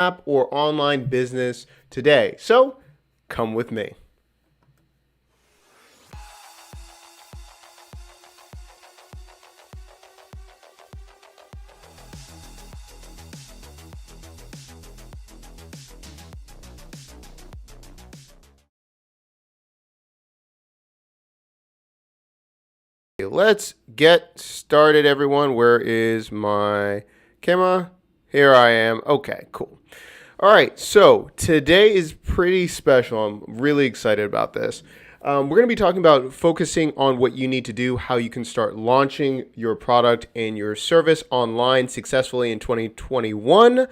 app or online business today. So come with me. Let's get started, everyone. Where is my camera? Here I am. Okay, cool. All right, so today is pretty special. I'm really excited about this. We're going to be talking about focusing on what you need to do, how you can start launching your product and your service online successfully in 2021.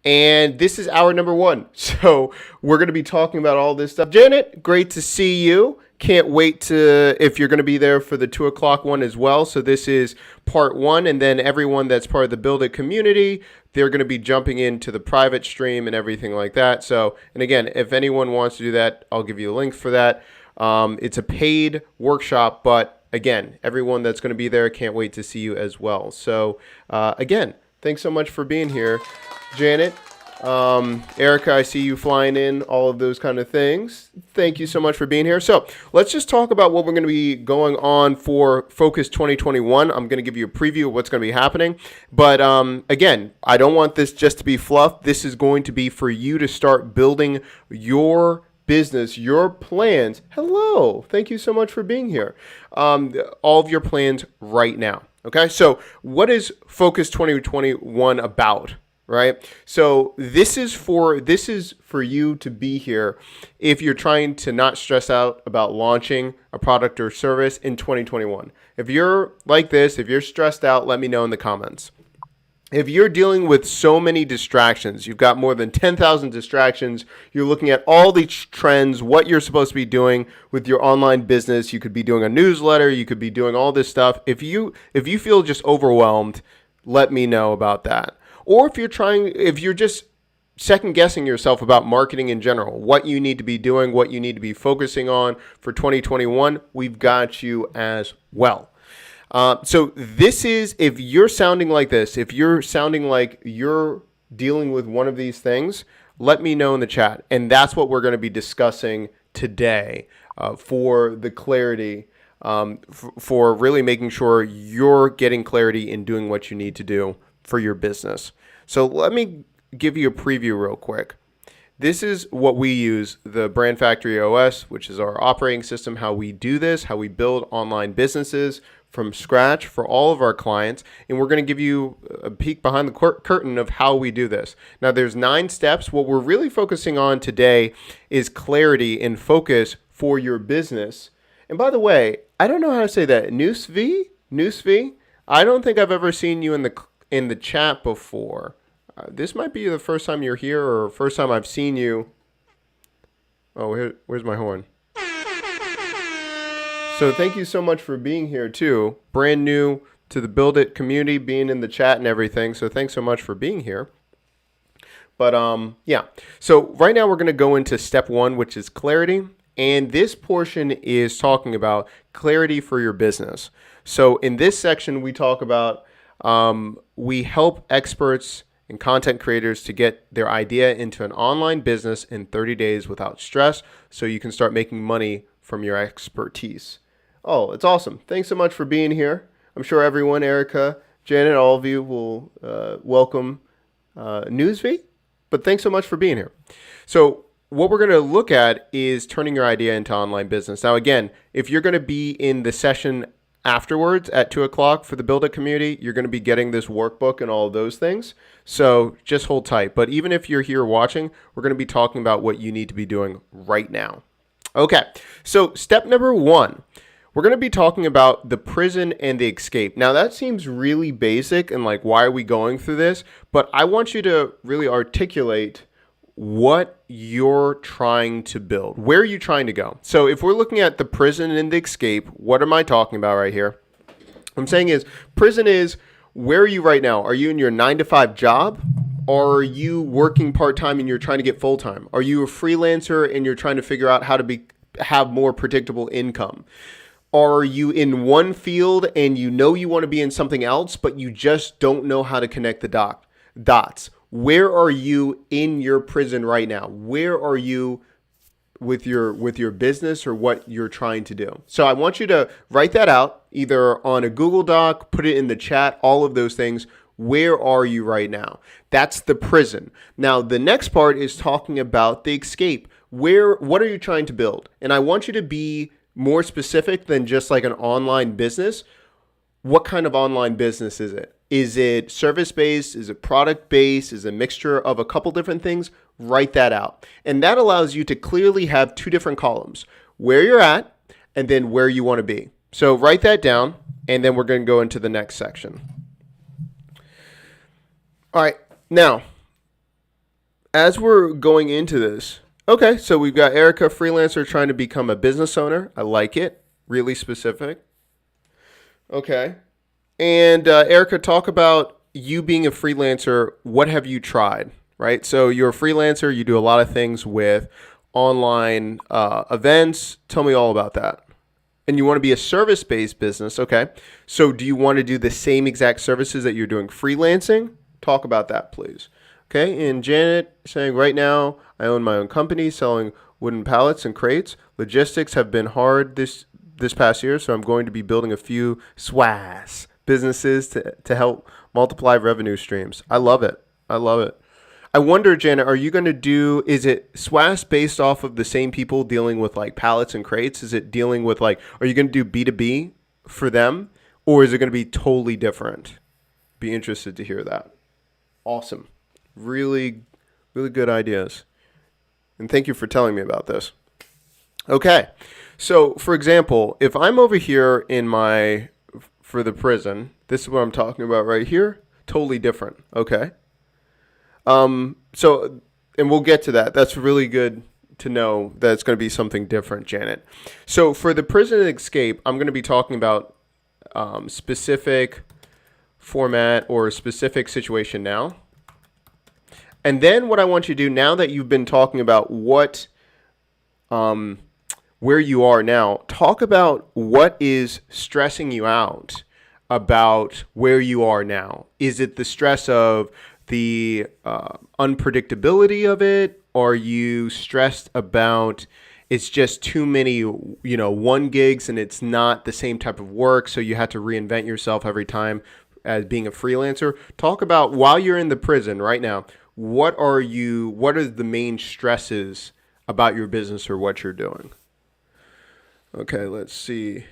And this is hour number 1. So we're going to be talking about all this stuff. Janet, great to see you. Can't wait to, if you're going to be there for the 2 o'clock one as well. So this is part 1, and then everyone that's part of the Build It community, they're going to be jumping into the private stream and everything like that. So, and again, if anyone wants to do that, I'll give you a link for that. It's a paid workshop, but again, everyone that's going to be there, can't wait to see you as well. So again, thanks so much for being here, Janet. Erica, I see you flying in, all of those kind of things. Thank you so much for being here. So let's just talk about what we're going to be going on for Focus 2021. I'm going to give you a preview of what's going to be happening. But again, I don't want this just to be fluff. This is going to be for you to start building your business, your plans. Hello. Thank you so much for being here. All of your plans right now. Okay. So what is Focus 2021 about? Right. So this is for you to be here if you're trying to not stress out about launching a product or service in 2021. If you're like this, if you're stressed out, let me know in the comments. If you're dealing with so many distractions, you've got more than 10,000 distractions, you're looking at all these trends, what you're supposed to be doing with your online business, you could be doing a newsletter, you could be doing all this stuff. If you feel just overwhelmed, let me know about that. Or if you're just second guessing yourself about marketing in general, what you need to be doing, what you need to be focusing on for 2021, we've got you as well. So this is, if you're sounding like this, if you're sounding like you're dealing with one of these things, let me know in the chat. And that's what we're going to be discussing today for the clarity, for really making sure you're getting clarity in doing what you need to do for your business. So let me give you a preview real quick. This is what we use, the Brand Factory OS, which is our operating system, how we do this, how we build online businesses from scratch for all of our clients. And we're going to give you a peek behind the curtain of how we do this. Now, there's 9 steps. What we're really focusing on today is clarity and focus for your business. And by the way, I don't know how to say that. Newsv? I don't think I've ever seen you in the chat before. This might be the first time you're here or first time I've seen you. Oh, where's my horn? So thank you so much for being here too. Brand new to the Build It community, being in the chat and everything. So thanks so much for being here. But yeah. So right now we're going to go into step 1, which is clarity. And this portion is talking about clarity for your business. So in this section, we talk about we help experts and content creators to get their idea into an online business in 30 days without stress, so you can start making money from your expertise. Oh, it's awesome. Thanks so much for being here. I'm sure everyone, Erica, Janet, all of you will welcome Newsv, but thanks so much for being here. So what we're going to look at is turning your idea into online business. Now, again, if you're going to be in the session afterwards at 2 o'clock for the Build It community, you're going to be getting this workbook and all of those things. So just hold tight. But even if you're here watching, we're going to be talking about what you need to be doing right now. Okay, so step number 1, we're going to be talking about the prison and the escape. Now that seems really basic and like, why are we going through this? But I want you to really articulate what you're trying to build. Where are you trying to go? So if we're looking at the prison and the escape, what am I talking about right here? What I'm saying is prison is, where are you right now? Are you in your 9-to-5 job? Or are you working part-time and you're trying to get full-time? Are you a freelancer and you're trying to figure out how to have more predictable income? Are you in one field and you know you want to be in something else, but you just don't know how to connect the dots? Where are you in your prison right now? Where are you with your business or what you're trying to do? So I want you to write that out either on a Google Doc, put it in the chat, all of those things. Where are you right now? That's the prison. Now, the next part is talking about the escape. What are you trying to build? And I want you to be more specific than just like an online business. What kind of online business is it? Is it service-based? Is it product-based? Is it a mixture of a couple different things? Write that out. And that allows you to clearly have two different columns, where you're at and then where you want to be. So write that down, and then we're going to go into the next section. All right, now, as we're going into this, okay, so we've got Erica, freelancer, trying to become a business owner. I like it. Really specific. Okay. And Erica, talk about you being a freelancer. What have you tried, right? So you're a freelancer. You do a lot of things with online events. Tell me all about that. And you want to be a service-based business. Okay. So do you want to do the same exact services that you're doing freelancing? Talk about that, please. Okay. And Janet saying, right now, I own my own company selling wooden pallets and crates. Logistics have been hard this past year, so I'm going to be building a few SWAS businesses to help multiply revenue streams. I love it. I love it. I wonder, Janet, are you going to do, is it SWAS based off of the same people dealing with like pallets and crates? Is it dealing with like, are you going to do B2B for them, or is it going to be totally different? Be interested to hear that. Awesome. Really, really good ideas. And thank you for telling me about this. Okay. So, for example, if I'm over here for the prison, this is what I'm talking about right here, totally different, okay? So, and we'll get to that. That's really good to know that it's going to be something different, Janet. So, for the prison escape, I'm going to be talking about specific format or specific situation now. And then what I want you to do, now that you've been talking about where you are now, talk about what is stressing you out about where you are now. Is it the stress of the unpredictability of it? Are you stressed about it's just too many, one gigs and it's not the same type of work, so you have to reinvent yourself every time as being a freelancer? Talk about, while you're in the prison right now, what are the main stresses about your business or what you're doing? Okay, let's see.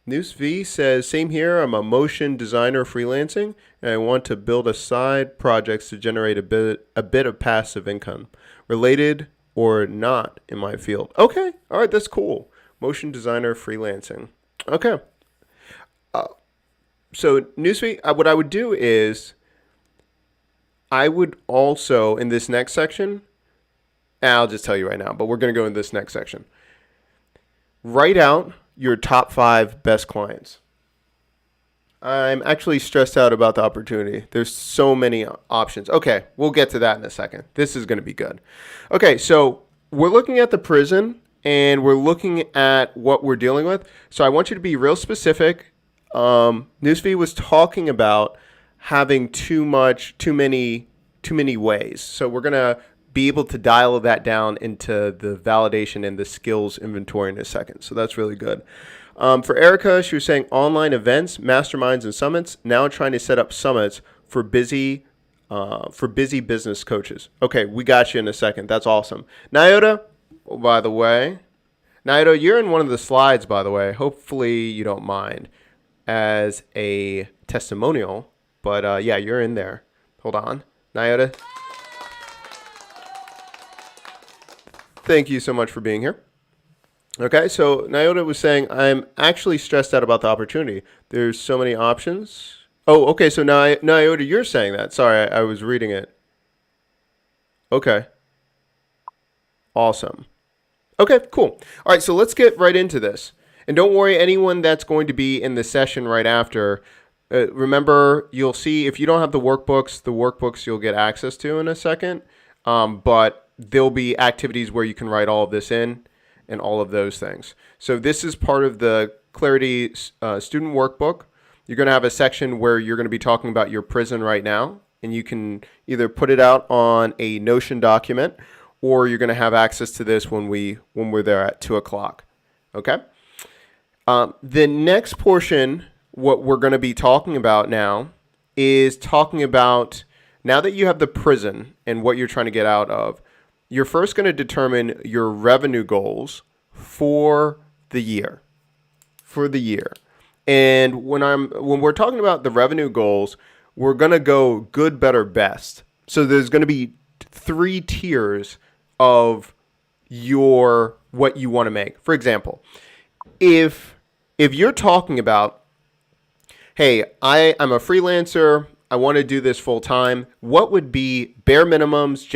Noose V says, same here. I'm a motion designer freelancing, and I want to build a side projects to generate a bit of passive income, related or not in my field. Okay, all right, that's cool. Motion designer freelancing. Okay. So Noose V, what I would do is, I would also, in this next section, I'll just tell you right now, but we're going to go in this next section. Write out your top 5 best clients. I'm actually stressed out about the opportunity. There's so many options. Okay, we'll get to that in a second. This is going to be good. Okay, so we're looking at the prison and we're looking at what we're dealing with. So I want you to be real specific. Newsfeed was talking about having too many ways. So we're going to be able to dial that down into the validation and the skills inventory in a second. So that's really good. For Erica, she was saying online events, masterminds, and summits. Now trying to set up summits for busy business coaches. Okay, we got you in a second. That's awesome. Nyota, by the way, Nyota, you're in one of the slides, by the way. Hopefully you don't mind as a testimonial. But yeah, you're in there. Hold on. Nyota. Thank you so much for being here. Okay, so Nyota was saying, I'm actually stressed out about the opportunity. There's so many options. Oh, okay, so Nyota, you're saying that. Sorry, I was reading it. Okay. Awesome. Okay, cool. All right, so let's get right into this. And don't worry, anyone that's going to be in the session right after, remember, you'll see if you don't have the workbooks you'll get access to in a second. But there'll be activities where you can write all of this in and all of those things. So this is part of the Clarity student workbook. You're going to have a section where you're going to be talking about your prison right now. and you can either put it out on a Notion document, or you're going to have access to this when we're there at 2:00. Okay. The next portion, what we're going to be talking about now, is talking about, now that you have the prison and what you're trying to get out of, you're first going to determine your revenue goals for the year. And when we're talking about the revenue goals, we're going to go good, better, best. So there's going to be 3 tiers of what you want to make. For example, if you're talking about, hey, I'm a freelancer, I want to do this full time, what would be bare minimums,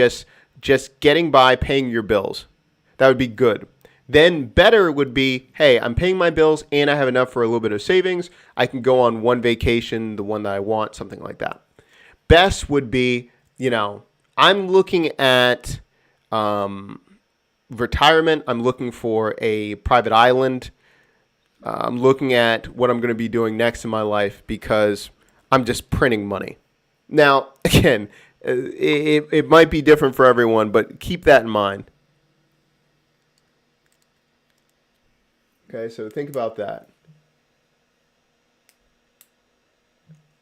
just getting by, paying your bills? That would be good. Then better would be, hey, I'm paying my bills and I have enough for a little bit of savings. I can go on one vacation, the one that I want, something like that. Best would be, I'm looking at retirement. I'm looking for a private island. I'm looking at what I'm going to be doing next in my life because I'm just printing money. Now, again, it might be different for everyone, but keep that in mind. Okay, so think about that.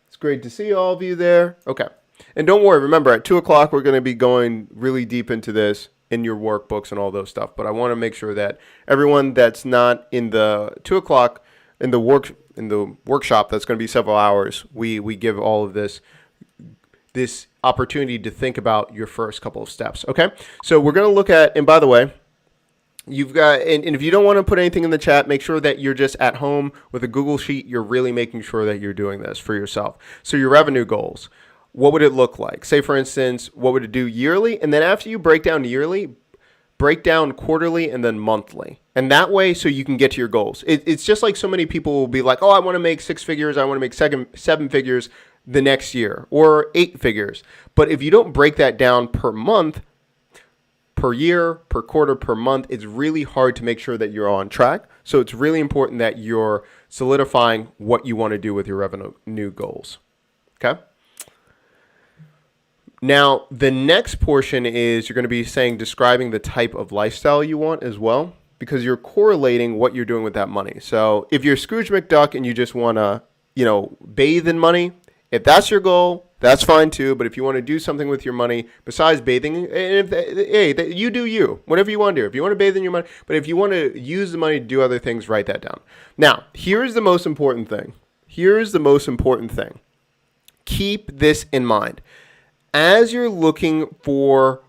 It's great to see all of you there. Okay. And don't worry, remember, at 2:00, we're going to be going really deep into this in your workbooks and all those stuff. But I want to make sure that everyone that's not in the 2:00, in the workshop, that's going to be several hours, we give all of this opportunity to think about your first couple of steps. Okay? So we're going to look at, and by the way, you've got, and if you don't want to put anything in the chat, make sure that you're just at home with a Google Sheet. You're really making sure that you're doing this for yourself. So your revenue goals, what would it look like? Say, for instance, what would it do yearly? And then after you break down yearly, break down quarterly and then monthly. And that way, so you can get to your goals. It's just like so many people will be like, oh, I want to make 6 figures. I want to make 7 figures the next year, or 8 figures. But if you don't break that down per month, per year, per quarter, per month, it's really hard to make sure that you're on track. So it's really important that you're solidifying what you want to do with your revenue goals. Okay? Now, the next portion is you're going to be describing the type of lifestyle you want as well, because you're correlating what you're doing with that money. So if you're Scrooge McDuck and you just want to, bathe in money, if that's your goal, that's fine too. But if you want to do something with your money besides bathing, you do you, whatever you want to do. If you want to bathe in your money, but if you want to use the money to do other things, write that down. Now, here's the most important thing. Keep this in mind. As you're looking for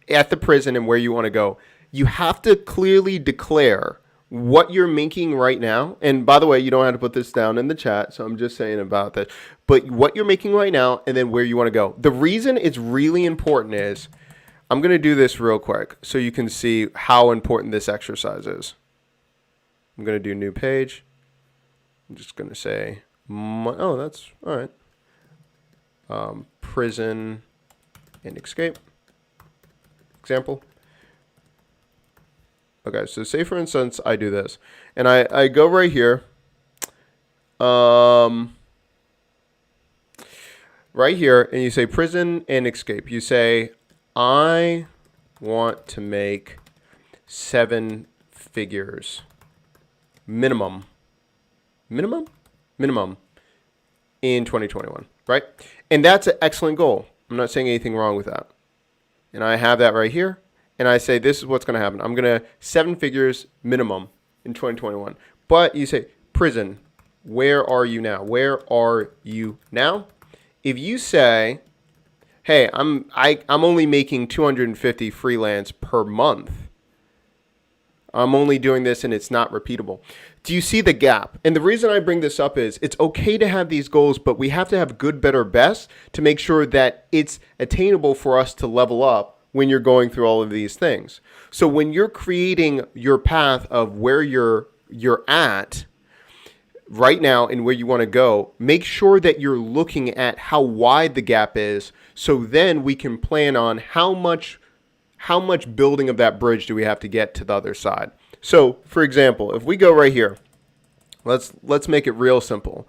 at the prison and where you want to go, you have to clearly declare what you're making right now. And by the way, you don't have to put this down in the chat, so I'm just saying about that. But what you're making right now and then where you want to go. The reason it's really important is, I'm going to do this real quick so you can see how important this exercise is. I'm going to do new page. I'm just going to say, oh, that's all right. Prison and escape. Example. Okay, so say for instance I do this, and I go right here, right here, and you say prison and escape. You say, I want to make 7 figures minimum in 2021, right? And that's an excellent goal. I'm not saying anything wrong with that. And I have that right here. And I say, this is what's going to happen. I'm going to 7 figures minimum in 2021. But you say, prison, where are you now? If you say, hey, I'm only making 250 freelance per month. I'm only doing this and it's not repeatable. Do you see the gap? And the reason I bring this up is it's okay to have these goals, but we have to have good, better, best to make sure that it's attainable for us to level up when you're going through all of these things. So when you're creating your path of where you're at right now and where you want to go, make sure that you're looking at how wide the gap is, so then we can plan on how much building of that bridge do we have to get to the other side. So, for example, if we go right here, let's make it real simple.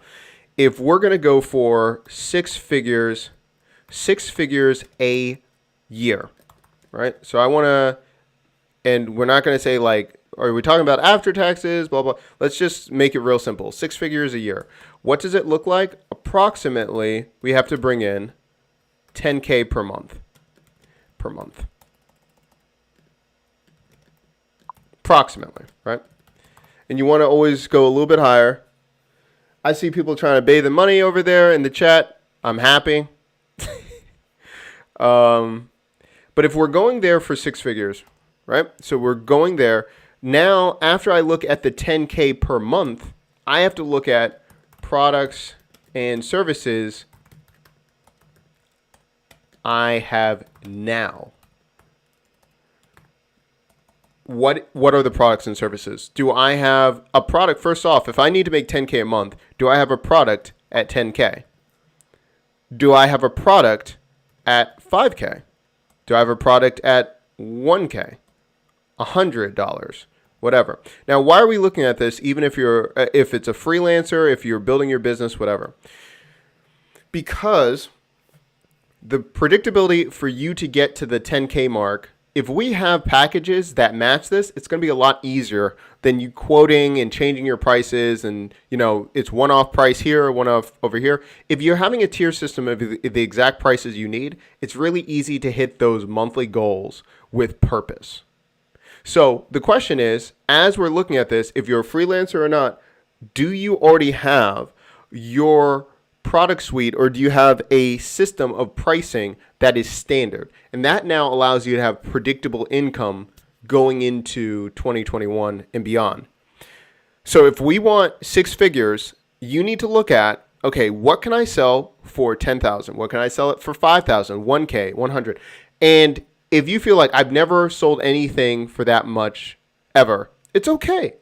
If we're going to go for 6 figures 6 figures a year, right? So I want to, and we're not going to say like, are we talking about after taxes, blah, blah. Let's just make it real simple. 6 figures a year. What does it look like? Approximately, we have to bring in 10K per month. Approximately, right? And you want to always go a little bit higher. I see people trying to bathe in money over there in the chat. I'm happy. But if we're going there for 6 figures, right? So we're going there. Now, after I look at the 10K per month, I have to look at products and services I have now. What are the products and services? Do I have a product? First off, if I need to make 10K a month, do I have a product at 10K? Do I have a product at 5K? Do I have a product at 1K? $100, whatever. Now, why are we looking at this? Even if it's a freelancer, if you're building your business, whatever. Because the predictability for you to get to the 10K mark, if we have packages that match this, it's going to be a lot easier than you quoting and changing your prices and, it's one-off price here, one-off over here. If you're having a tier system of the exact prices you need, it's really easy to hit those monthly goals with purpose. So the question is, as we're looking at this, if you're a freelancer or not, do you already have your product suite, or do you have a system of pricing that is standard? And that now allows you to have predictable income going into 2021 and beyond. So if we want 6 figures, you need to look at, okay, what can I sell for 10,000? What can I sell it for 5,000, 1K, 100? And if you feel like I've never sold anything for that much ever, it's okay.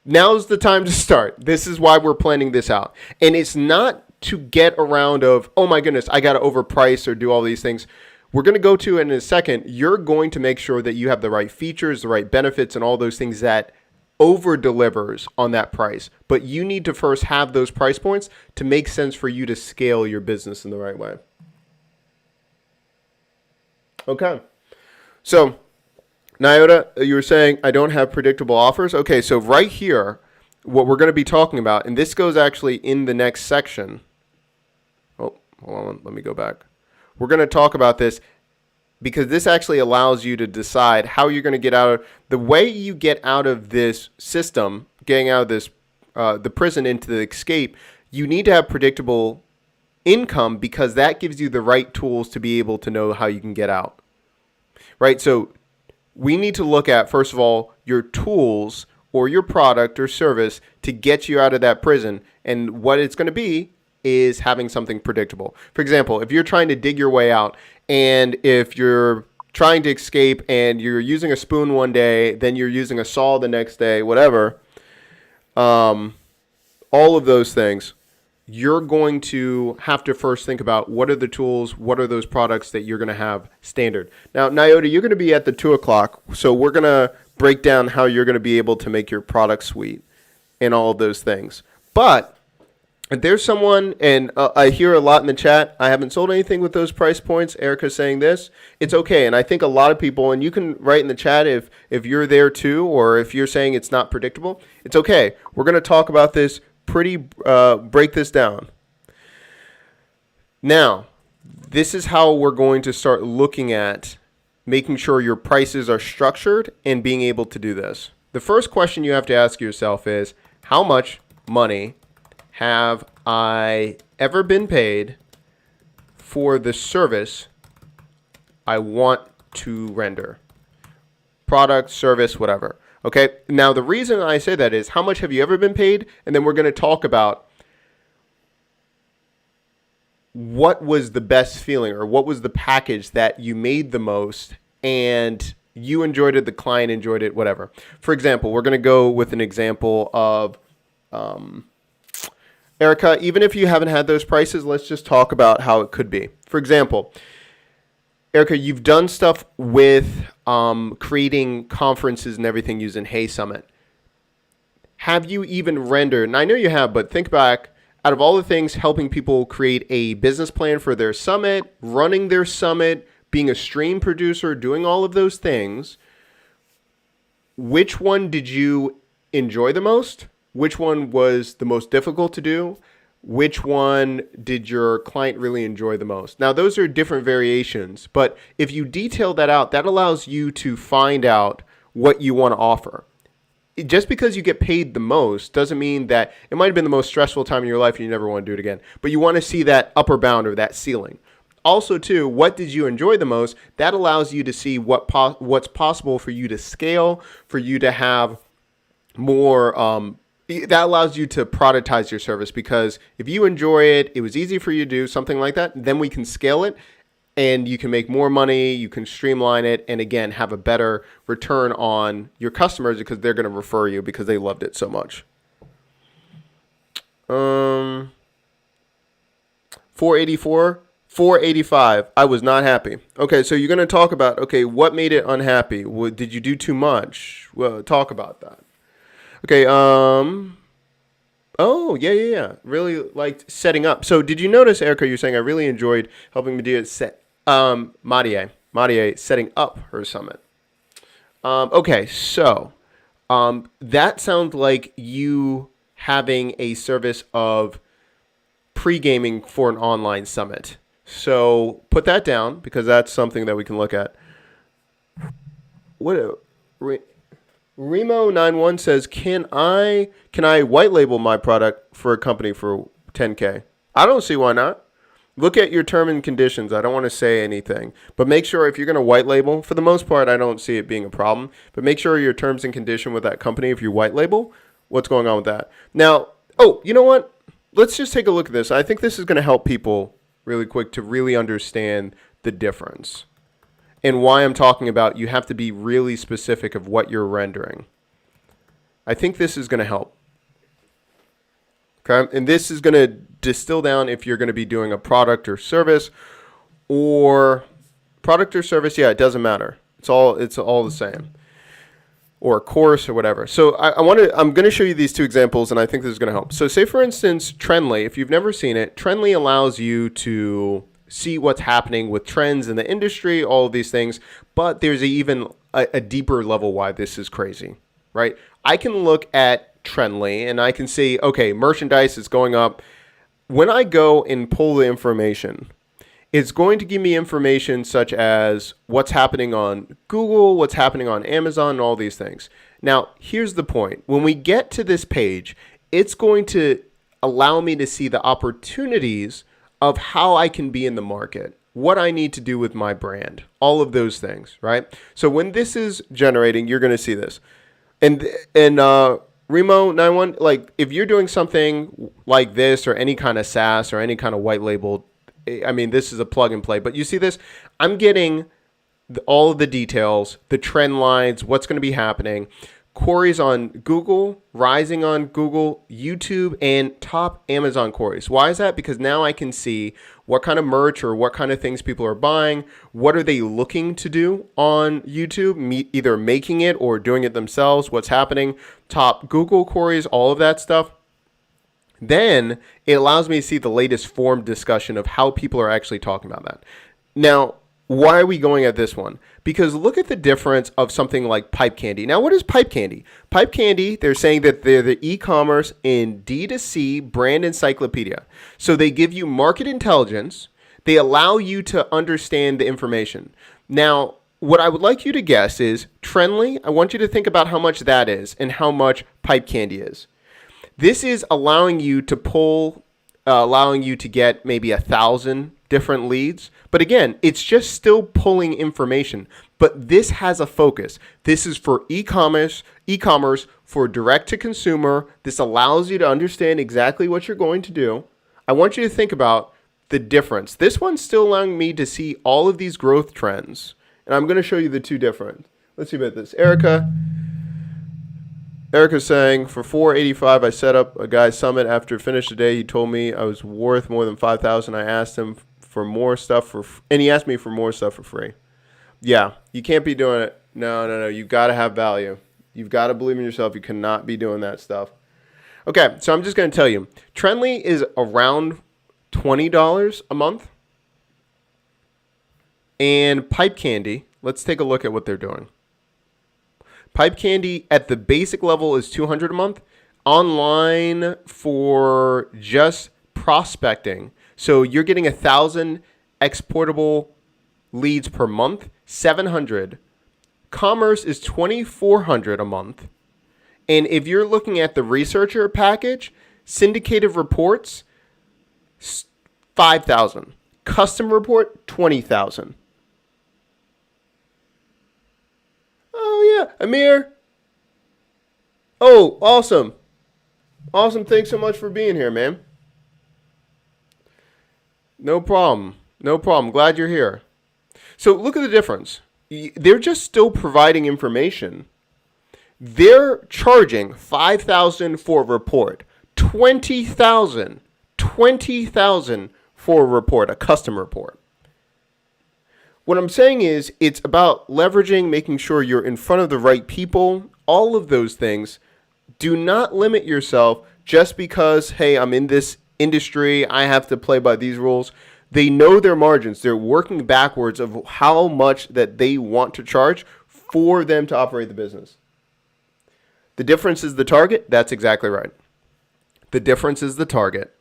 Now's the time to start. This is why we're planning this out. And it's not to get around of, oh my goodness, I got to overprice or do all these things. We're going to go to it in a second. You're going to make sure that you have the right features, the right benefits, and all those things that over delivers on that price. But you need to first have those price points to make sense for you to scale your business in the right way. Okay. So, Nyota, you were saying I don't have predictable offers. Okay, so right here, what we're going to be talking about, and this goes actually in the next section. Oh, hold on, let me go back. We're going to talk about this because this actually allows you to decide how you're going to get out of the way you get out of this system, getting out of this the prison into the escape. You need to have predictable income because that gives you the right tools to be able to know how you can get out. Right? So we need to look at, first of all, your tools or your product or service to get you out of that prison. And what it's going to be is having something predictable. For example, if you're trying to dig your way out and if you're trying to escape and you're using a spoon one day, then you're using a saw the next day, whatever, all of those things, you're going to have to first think about what are the tools, what are those products that you're going to have standard. Now, Nyota, you're going to be at the 2 o'clock, so we're going to break down how you're going to be able to make your product suite and all of those things. But if there's someone, and I hear a lot in the chat, I haven't sold anything with those price points. Erica's saying this. It's okay, and I think a lot of people, and you can write in the chat if you're there too, or if you're saying it's not predictable, it's okay. We're going to talk about this break this down. Now, this is how we're going to start looking at making sure your prices are structured and being able to do this. The first question you have to ask yourself is, how much money have I ever been paid for the service I want to render? Product, service, whatever. Okay, now the reason I say that is how much have you ever been paid? And then we're going to talk about what was the best feeling or what was the package that you made the most and you enjoyed it, the client enjoyed it, whatever. For example, we're going to go with an example of Erica, even if you haven't had those prices, let's just talk about how it could be. For example, Erica, you've done stuff with creating conferences and everything using Hey Summit. Have you even rendered, and I know you have, but think back out of all the things, helping people create a business plan for their summit, running their summit, being a stream producer, doing all of those things, which one did you enjoy the most? Which one was the most difficult to do? Which one did your client really enjoy the most? Now, those are different variations, but if you detail that out, that allows you to find out what you want to offer. Just because you get paid the most doesn't mean that it might have been the most stressful time in your life and you never want to do it again. But you want to see that upper bound or that ceiling. Also, too, what did you enjoy the most? That allows you to see what's possible for you to scale, for you to have more that allows you to productize your service, because if you enjoy it, it was easy for you to do something like that, then we can scale it and you can make more money, you can streamline it, and again, have a better return on your customers because they're going to refer you because they loved it so much. 484, 485. I was not happy. Okay, so you're going to talk about, okay, what made it unhappy? Did you do too much? Well, talk about that. Okay, oh, yeah. Really liked setting up. So did you notice, Erica, you're saying I really enjoyed helping Medea Madia setting up her summit. Okay, so that sounds like you having a service of pre-gaming for an online summit. So put that down because that's something that we can look at. Remo91 says, can I white label my product for a company for $10K? I don't see why not. Look at your term and conditions. I don't want to say anything, but make sure if you're going to white label, for the most part, I don't see it being a problem, but make sure your terms and condition with that company, if you white label, what's going on with that. Now, oh, you know what? Let's just take a look at this. I think this is going to help people really quick to really understand the difference. And why I'm talking about you have to be really specific of what you're rendering. I think this is going to help. Okay, and this is going to distill down if you're going to be doing a product or service, yeah, it doesn't matter. It's all the same. Or a course or whatever. So I'm going to show you these two examples, and I think this is going to help. So say, for instance, Trendly. If you've never seen it, Trendly allows you to see what's happening with trends in the industry, all of these things. But there's even a deeper level why this is crazy, right? I can look at Trendly, and I can see, okay, merchandise is going up. When I go and pull the information, it's going to give me information such as what's happening on Google, what's happening on Amazon, and all these things. Now, here's the point. When we get to this page, it's going to allow me to see the opportunities of how I can be in the market, what I need to do with my brand, all of those things, right? So when this is generating, you're going to see this. And Remo91, like if you're doing something like this or any kind of SaaS or any kind of white label, I mean, this is a plug and play, but you see this, I'm getting all of the details, the trend lines, what's going to be happening, queries on Google, rising on Google, YouTube, and top Amazon queries. Why is that? Because now I can see what kind of merch or what kind of things people are buying, what are they looking to do on YouTube, either making it or doing it themselves, what's happening, top Google queries, all of that stuff. Then it allows me to see the latest forum discussion of how people are actually talking about that. Now, why are we going at this one? Because look at the difference of something like Pipe Candy. Now, what is Pipe Candy? Pipe Candy, they're saying that they're the e-commerce and D2C brand encyclopedia. So they give you market intelligence. They allow you to understand the information. Now, what I would like you to guess is Trendly. I want you to think about how much that is and how much Pipe Candy is. This is allowing you to pull, allowing you to get maybe 1,000 different leads. But again, it's just still pulling information. But this has a focus. This is for e-commerce, for direct to consumer. This allows you to understand exactly what you're going to do. I want you to think about the difference. This one's still allowing me to see all of these growth trends. And I'm going to show you the two different. Let's see about this. Erica's saying, for $485, I set up a guy's summit. After finished the day, he told me I was worth more than $5,000. I asked him for more stuff and he asked me for more stuff for free. Yeah, you can't be doing it. No. You've got to have value. You've got to believe in yourself. You cannot be doing that stuff. Okay, so I'm just going to tell you, Trendly is around $20 a month. And Pipe Candy, let's take a look at what they're doing. Pipe Candy at the basic level is $200 a month. Online for just prospecting. So you're getting 1,000 exportable leads per month, 700. Commerce is 2,400 a month. And if you're looking at the researcher package, syndicated reports, 5,000. Custom report, 20,000. Oh yeah, Amir. Oh, awesome. Awesome. Thanks so much for being here, man. No problem. No problem. Glad you're here. So look at the difference. They're just still providing information. They're charging 5,000 for a report, 20,000 for a report, a custom report. What I'm saying is it's about leveraging, making sure you're in front of the right people, all of those things. Do not limit yourself just because, hey, I'm in this industry, I have to play by these rules. They know their margins. They're working backwards of how much that they want to charge for them to operate the business. The difference is the target. That's exactly right. The difference is the target.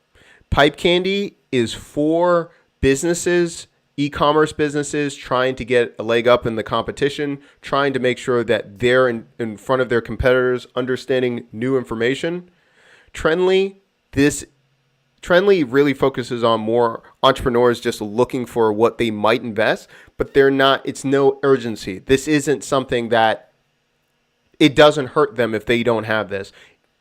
Pipe Candy is for businesses, e-commerce businesses trying to get a leg up in the competition, trying to make sure that they're in front of their competitors, understanding new information. Trendly really focuses on more entrepreneurs just looking for what they might invest, but it's no urgency. This isn't something that it doesn't hurt them if they don't have this.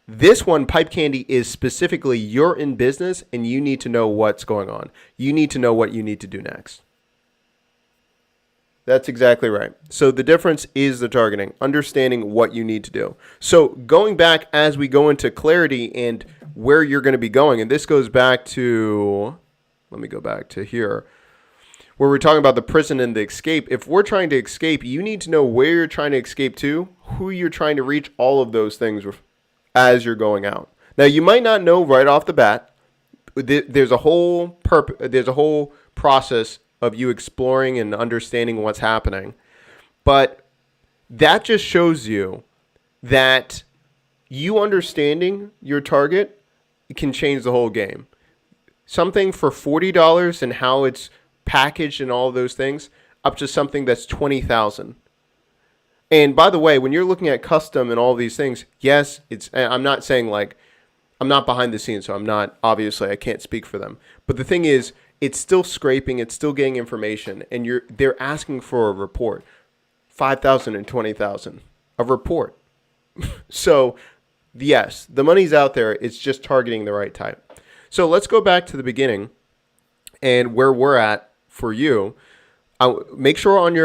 This one, Pipe Candy, is specifically you're in business and you need to know what's going on. You need to know what you need to do next. That's exactly right. So the difference is the targeting, understanding what you need to do. So going back as we go into clarity and where you're going to be going, and this goes back to, let me go back to here, where we're talking about the prison and the escape. If we're trying to escape, you need to know where you're trying to escape to, who you're trying to reach, all of those things as you're going out. Now, you might not know right off the bat. There's a whole process of you exploring and understanding what's happening. But that just shows you that you understanding your target can change the whole game. Something for $40 and how it's packaged and all of those things, up to something that's $20,000. And by the way, when you're looking at custom and all these things, yes, I'm not saying like, I'm not behind the scenes, so obviously I can't speak for them. But the thing is, it's still scraping, it's still getting information, and they're asking for a report. 5,000 and 20,000. A report. So, yes, the money's out there, it's just targeting the right type. So let's go back to the beginning and where we're at for you. Make sure on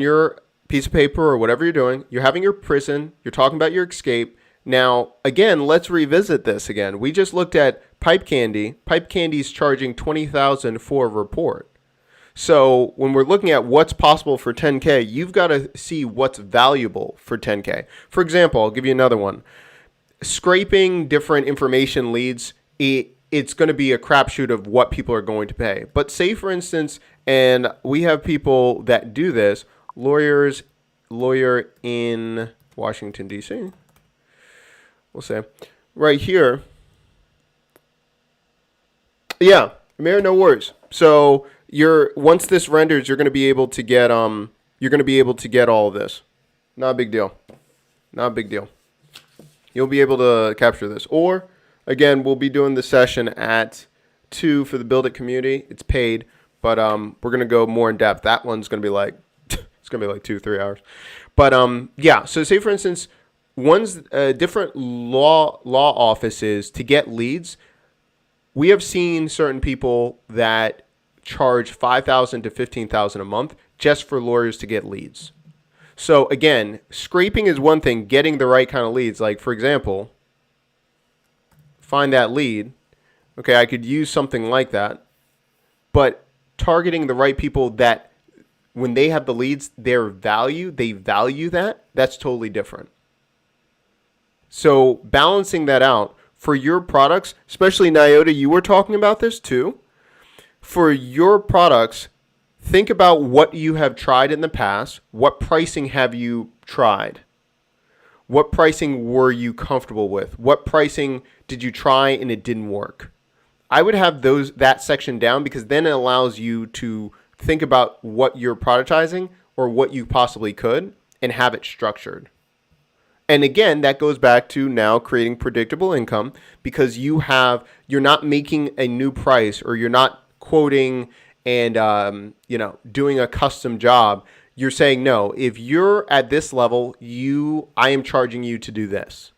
your piece of paper or whatever you're doing, you're having your prison, you're talking about your escape. Now, again, let's revisit this again. We just looked at Pipe Candy. Pipe Candy's charging $20,000 for a report. So when we're looking at what's possible for 10K, you've got to see what's valuable for 10K. For example, I'll give you another one. Scraping different information leads, it's going to be a crapshoot of what people are going to pay. But say, for instance, and we have people that do this, lawyer in Washington, D.C., we'll say, right here. Yeah, Amir, no worries. So once this renders, you're going to be able to get all of this. Not a big deal. Not a big deal. You'll be able to capture this. Or again, we'll be doing the session at 2 for the Build It community. It's paid, but we're going to go more in depth. That one's going to be like 2-3 hours. But yeah, so say for instance, one's different law offices to get leads. We have seen certain people that charge $5,000 to $15,000 a month just for lawyers to get leads. So again, scraping is one thing, getting the right kind of leads. Like for example, find that lead. Okay, I could use something like that, but targeting the right people that when they have the leads, they value that. That's totally different. So balancing that out for your products, especially Nyota, you were talking about this too. For your products, think about what you have tried in the past. What pricing have you tried? What pricing were you comfortable with? What pricing did you try and it didn't work? I would have that section down, because then it allows you to think about what you're productizing or what you possibly could and have it structured. And again, that goes back to now creating predictable income, because you're not making a new price, or you're not quoting and doing a custom job. You're saying, no, if you're at this level, I am charging you to do this.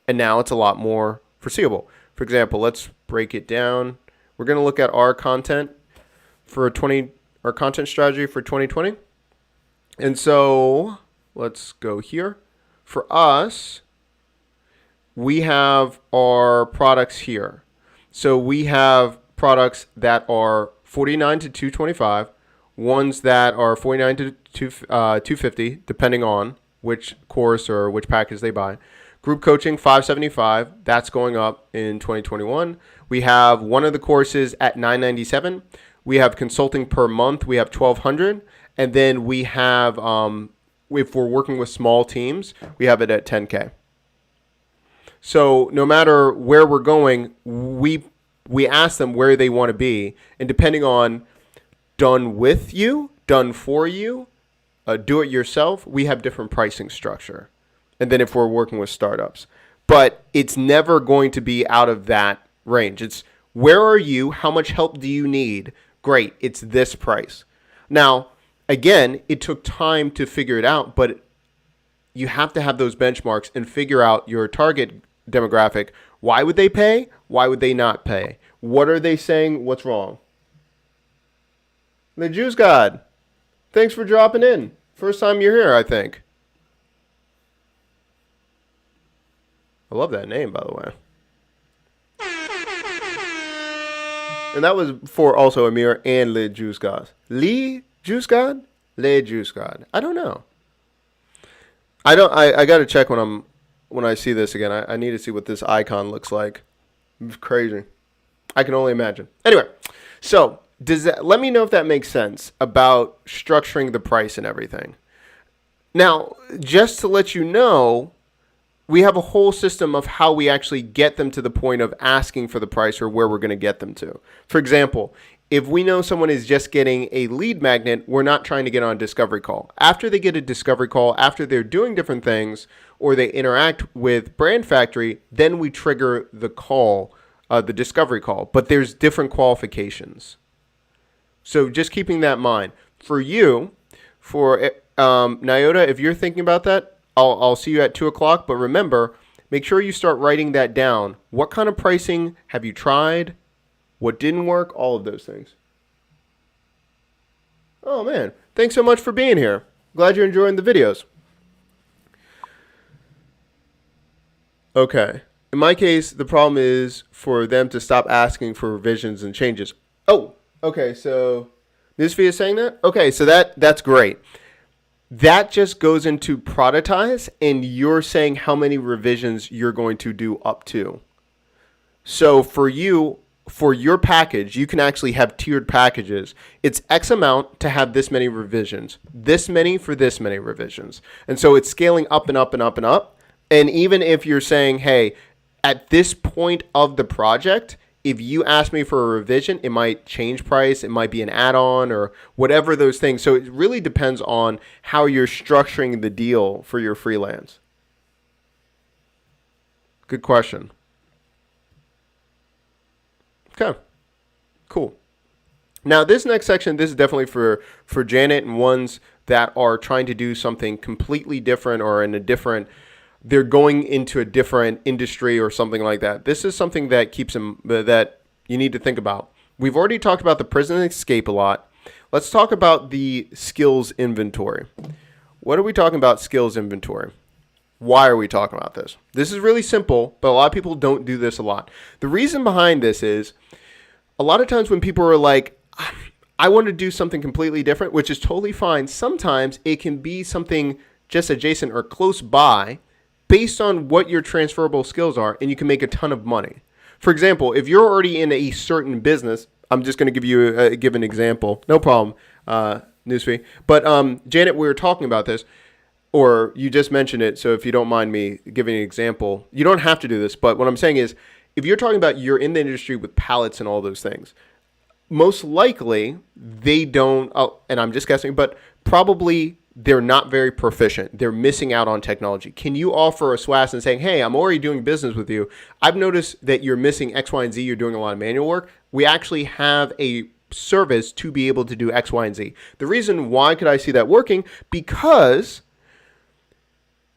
And now it's a lot more foreseeable. For example, let's break it down. We're going to look at our content our content strategy for 2020. And so let's go here. For us, we have our products here. So we have products that are $49 to $225, ones that are $49 to $250, depending on which course or which package they buy. Group coaching, $575. That's going up in 2021. We have one of the courses at $997. We have consulting per month. We have $1,200. And then we have, if we're working with small teams, we have it at $10K. So no matter where we're going, we ask them where they want to be. And depending on done with you, done for you, do it yourself, we have different pricing structure. And then if we're working with startups. But it's never going to be out of that range. It's where are you? How much help do you need? Great. It's this price. Now, again, it took time to figure it out, but you have to have those benchmarks and figure out your target demographic. Why would they pay? Why would they not pay? What are they saying? What's wrong? The Juice God, thanks for dropping in. First time you're here, I think. I love that name, by the way. And that was for also Amir and Le Juice God. Lee Juice God? Le Juice God. I don't know. I got to check when I see this again. I need to see what this icon looks like. It's crazy. I can only imagine. Anyway, so let me know if that makes sense about structuring the price and everything. Now, just to let you know, we have a whole system of how we actually get them to the point of asking for the price or where we're going to get them to. For example, if we know someone is just getting a lead magnet, we're not trying to get on a discovery call. After they get a discovery call, after they're doing different things or they interact with Brand Factory, then we trigger the call, the discovery call. But there's different qualifications. So just keeping that in mind. For you, for Nyota, if you're thinking about that, I'll see you at 2 o'clock. But remember, make sure you start writing that down. What kind of pricing have you tried? What didn't work? All of those things. Oh, man. Thanks so much for being here. Glad you're enjoying the videos. Okay. In my case, the problem is for them to stop asking for revisions and changes. Oh, okay. So Newsfeed is saying that? Okay, so that's great. That just goes into productize, and you're saying how many revisions you're going to do up to. So for you, for your package, you can actually have tiered packages. It's X amount to have this many revisions, this many for this many revisions. And so it's scaling up and up and up and up. And even if you're saying, hey, at this point of the project, if you ask me for a revision, it might change price. It might be an add-on or whatever those things. So it really depends on how you're structuring the deal for your freelance. Good question. Okay, cool. Now this next section, this is definitely for Janet and ones that are trying to do something completely different or in a different, they're going into a different industry or something like that. This is something that keeps them, that you need to think about. We've already talked about the prison escape a lot. Let's talk about the skills inventory. What are we talking about skills inventory? Why are we talking about this? This is really simple, but a lot of people don't do this a lot. The reason behind this is a lot of times when people are like, I want to do something completely different, which is totally fine. Sometimes it can be something just adjacent or close by, based on what your transferable skills are, and you can make a ton of money. For example, if you're already in a certain business, I'm just going to give an example. No problem, Newsfee. But Janet, we were talking about this, or you just mentioned it. So if you don't mind me giving an example, you don't have to do this. But what I'm saying is, if you're talking about you're in the industry with pallets and all those things, most likely they don't, and I'm just guessing, but probably they're not very proficient. They're missing out on technology. Can you offer a SWAS and saying, hey, I'm already doing business with you. I've noticed that you're missing X, Y, and Z. You're doing a lot of manual work. We actually have a service to be able to do X, Y, and Z. The reason why could I see that working? Because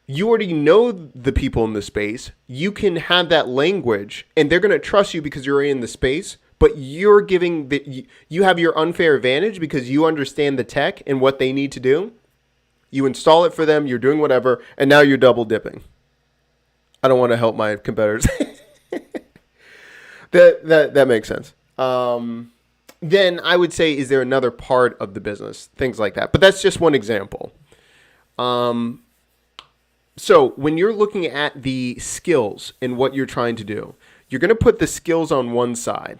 you already know the people in the space. You can have that language, and they're going to trust you because you're already in the space. But you're giving you have your unfair advantage because you understand the tech and what they need to do. You install it for them, you're doing whatever, and now you're double dipping. I don't want to help my competitors. that makes sense. Then I would say, is there another part of the business? Things like that. But that's just one example. So when you're looking at the skills and what you're trying to do, you're going to put the skills on one side,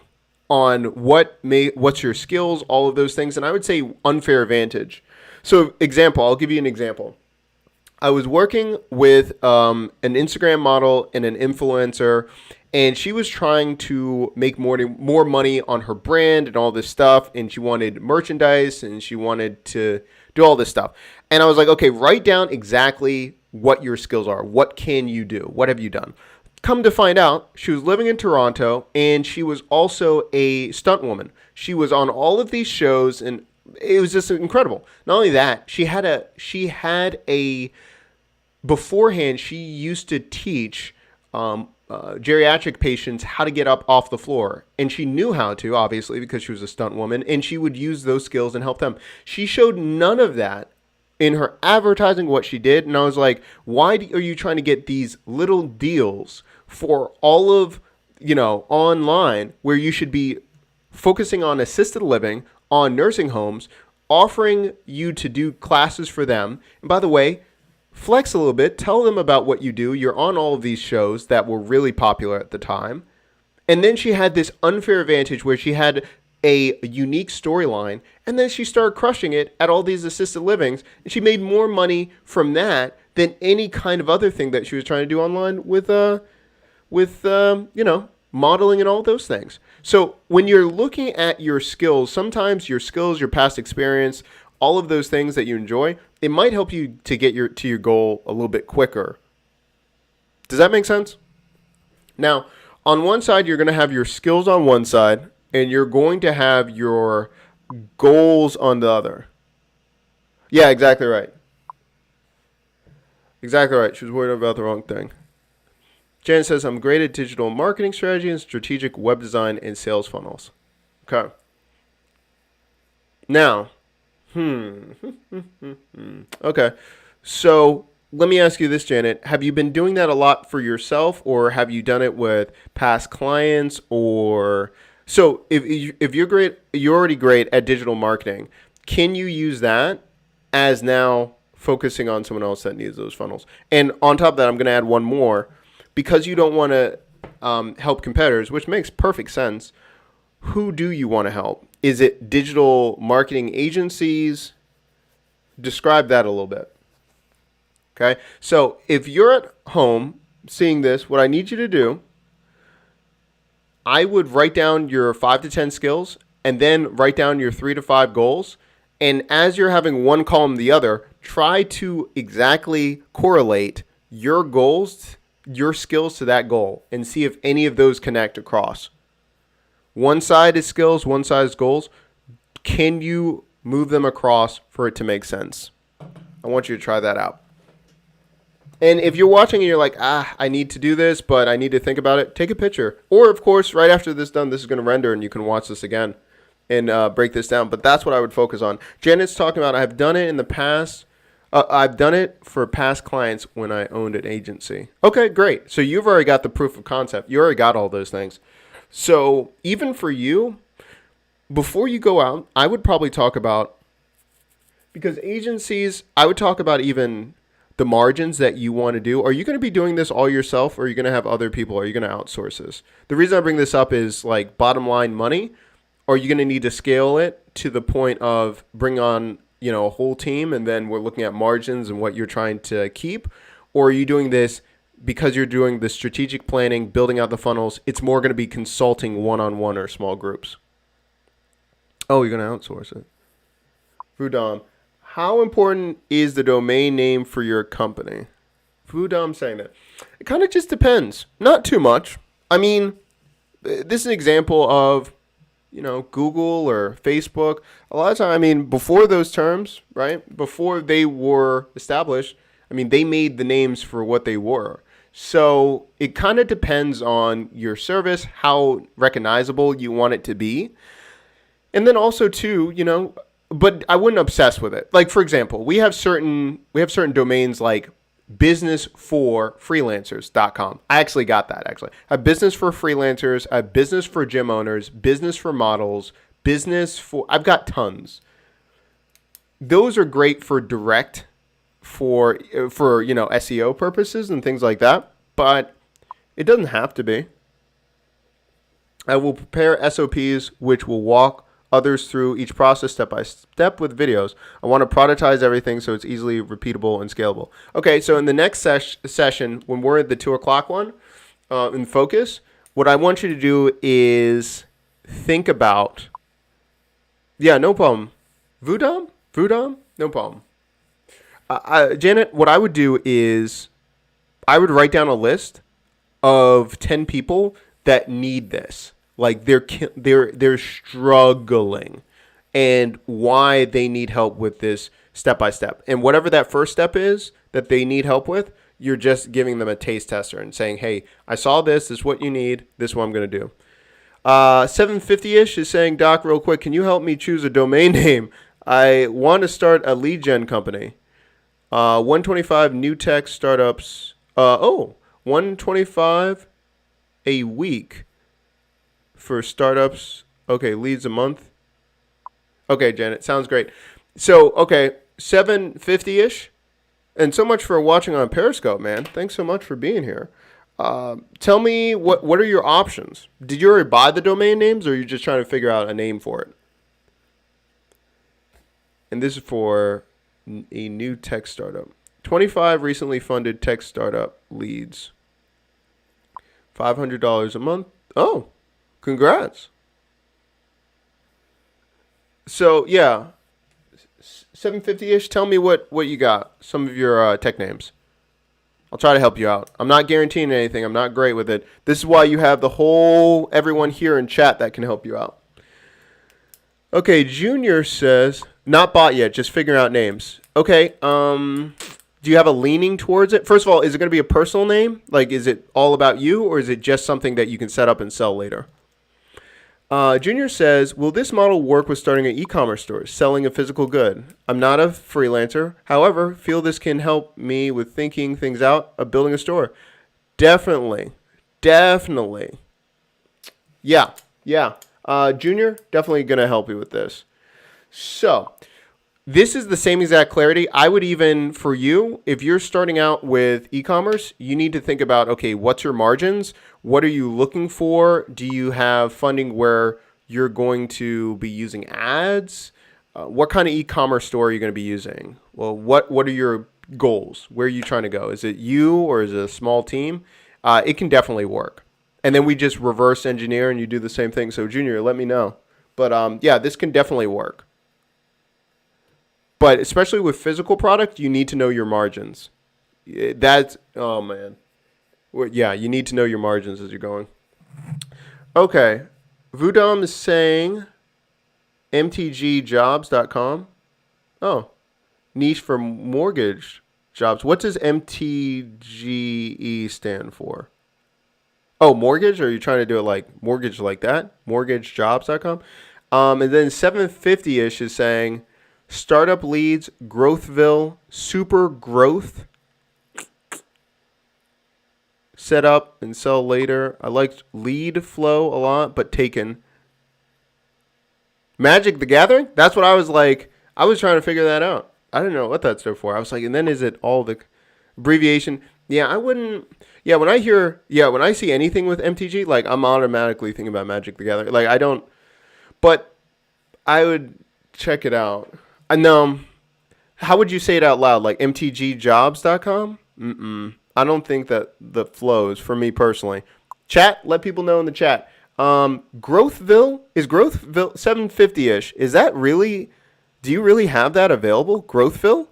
on what's your skills, all of those things. And I would say unfair advantage. So I'll give you an example. I was working with an Instagram model and an influencer, and she was trying to make more money on her brand and all this stuff, and she wanted merchandise, and she wanted to do all this stuff. And I was like, okay, write down exactly what your skills are. What can you do? What have you done? Come to find out, she was living in Toronto, and she was also a stunt woman. She was on all of these shows, and it was just incredible. Not only that, she had a beforehand, she used to teach geriatric patients how to get up off the floor. And she knew how to, obviously, because she was a stunt woman, and she would use those skills and help them. She showed none of that in her advertising, what she did. And I was like, why are you trying to get these little deals for all of, online, where you should be focusing on assisted living, on nursing homes, offering you to do classes for them. And by the way, flex a little bit, tell them about what you do. You're on all of these shows that were really popular at the time. And then she had this unfair advantage where she had a unique storyline, and then she started crushing it at all these assisted livings, and she made more money from that than any kind of other thing that she was trying to do online with modeling and all those things. So when you're looking at your skills, sometimes your skills, your past experience, all of those things that you enjoy, it might help you to get to your goal a little bit quicker. Does that make sense? Now, on one side, you're going to have your skills on one side, and you're going to have your goals on the other. Yeah, exactly right. Exactly right. She was worried about the wrong thing. Jan says, I'm great at digital marketing strategy and strategic web design and sales funnels. Okay. Now, okay. So let me ask you this, Janet. Have you been doing that a lot for yourself, or have you done it with past clients? Or so if you're great, you're already great at digital marketing. Can you use that as now focusing on someone else that needs those funnels? And on top of that, I'm going to add one more. Because you don't want to help competitors, which makes perfect sense, who do you want to help? Is it digital marketing agencies? Describe that a little bit. Okay? So if you're at home seeing this, what I need you to do, I would write down your 5 to 10 skills and then write down your 3 to 5 goals. And as you're having one column the other, try to exactly correlate your goals, your skills to that goal, and see if any of those connect across. One side is skills, one side is goals. Can you move them across for it to make sense? I want you to try that out. And if you're watching and you're like, I need to do this, but I need to think about it, take a picture. Or, of course, right after this is done, this is going to render and you can watch this again and break this down. But that's what I would focus on. Janet's talking about, I've done it in the past. I've done it for past clients when I owned an agency. Okay, great. So you've already got the proof of concept. You already got all those things. So even for you, before you go out, I would probably talk about, because agencies, I would talk about even the margins that you want to do. Are you going to be doing this all yourself, or are you going to have other people? Are you going to outsource this? The reason I bring this up is like bottom line money. Are you going to need to scale it to the point of bring on, a whole team, and then we're looking at margins and what you're trying to keep? Or are you doing this because you're doing the strategic planning, building out the funnels? It's more going to be consulting one-on-one or small groups. Oh, you're going to outsource it. Vudam, how important is the domain name for your company? Vudam saying that. It kind of just depends. Not too much. I mean, this is an example of, Google or Facebook. A lot of time, before those terms, right? Before they were established, they made the names for what they were. So it kind of depends on your service, how recognizable you want it to be. And then also too, but I wouldn't obsess with it. Like, for example, we have certain domains like businessforfreelancers.com. I actually got that, I have business for freelancers, I have business for gym owners, business for models, I've got tons. Those are great for direct, for SEO purposes and things like that, but it doesn't have to be. I will prepare SOPs which will walk others through each process step by step with videos. I want to productize everything so it's easily repeatable and scalable. Okay, so in the next session, when we're at the 2:00 one, in focus, what I want you to do is think about, no problem. Vudam, no problem. Janet, what I would do is I would write down a list of 10 people that need this. Like they're struggling, and why they need help with this step by step. And whatever that first step is that they need help with, you're just giving them a taste tester and saying, hey, I saw this. This is what you need. This is what I'm going to do. 750-ish is saying, Doc, real quick, can you help me choose a domain name? I want to start a lead gen company. 125 new tech startups. 125 a week. For startups, okay, leads a month. Okay, Janet, sounds great. So, okay, 750-ish. And so much for watching on Periscope, man. Thanks so much for being here. Tell me, what are your options? Did you already buy the domain names, or are you just trying to figure out a name for it? And this is for a new tech startup. 25 recently funded tech startup leads. $500 a month. Oh. Congrats. So, 750-ish. Tell me what you got. Some of your tech names. I'll try to help you out. I'm not guaranteeing anything. I'm not great with it. This is why you have everyone here in chat that can help you out. Okay, Junior says, not bought yet, just figuring out names. Okay, do you have a leaning towards it? First of all, is it going to be a personal name? Like, is it all about you, or is it just something that you can set up and sell later? Junior says, will this model work with starting an e-commerce store, selling a physical good? I'm not a freelancer. However, feel this can help me with thinking things out of building a store. Definitely. Yeah. Junior, definitely going to help you with this. So, this is the same exact clarity. I would even, for you, if you're starting out with e-commerce, you need to think about, okay, what's your margins? What are you looking for? Do you have funding where you're going to be using ads? What kind of e-commerce store are you going to be using? Well, what are your goals? Where are you trying to go? Is it you, or is it a small team? It can definitely work. And then we just reverse engineer and you do the same thing. So Junior, let me know. But this can definitely work. But especially with physical product, you need to know your margins. Oh man. Yeah, you need to know your margins as you're going. Okay. Vudam is saying mtgjobs.com. Oh, niche for mortgage jobs. What does MTGE stand for? Oh, mortgage? Or are you trying to do it like mortgage like that? Mortgagejobs.com. And then 750-ish is saying startup leads, Growthville, super growth, set up and sell later. I liked lead flow a lot, but taken. Magic the Gathering? That's what I was like. I was trying to figure that out. I didn't know what that stood for. I was like, and then is it all the... Abbreviation. Yeah, I wouldn't. Yeah, when I see anything with MTG, like I'm automatically thinking about Magic the Gathering. Like I don't, but I would check it out. I know. How would you say it out loud? Like mtgjobs.com? I don't think that the flows for me personally. Chat, let people know in the chat. Growthville, is Growthville 750-ish? Is that really, do you really have that available? Growthville?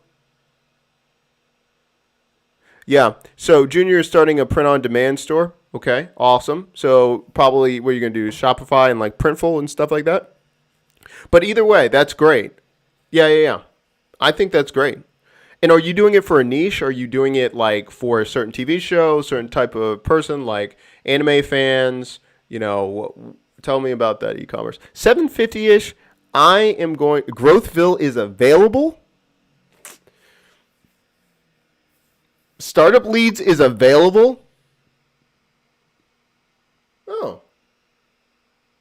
Yeah. So Junior is starting a print-on-demand store. Okay, awesome. So probably what you're going to do is Shopify and like Printful and stuff like that. But either way, that's great. Yeah. I think that's great. And are you doing it for a niche? Are you doing it like for a certain TV show, certain type of person, like anime fans? Tell me about that e-commerce. 750-ish. Growthville is available. Startup Leads is available. Oh.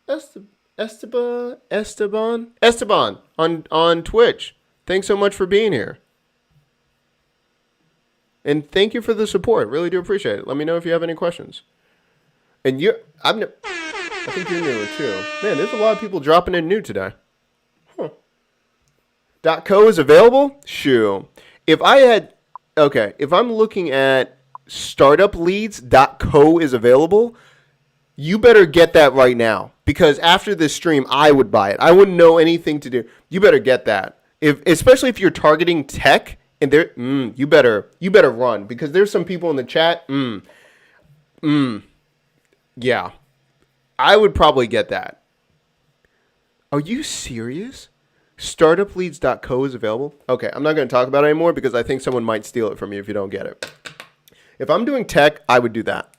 Esteban on Twitch. Thanks so much for being here. And thank you for the support. Really do appreciate it. Let me know if you have any questions. And I think you're newer too. Man, there's a lot of people dropping in new today. Huh. .co is available? Shoo. If I'm looking at startup leads, .co is available. You better get that right now. Because after this stream, I would buy it. I wouldn't know anything to do. You better get that. Especially if you're targeting tech, and you better run, because there's some people in the chat. Yeah, I would probably get that. Are you serious? Startupleads.co is available. Okay, I'm not going to talk about it anymore because I think someone might steal it from you if you don't get it. If I'm doing tech, I would do that.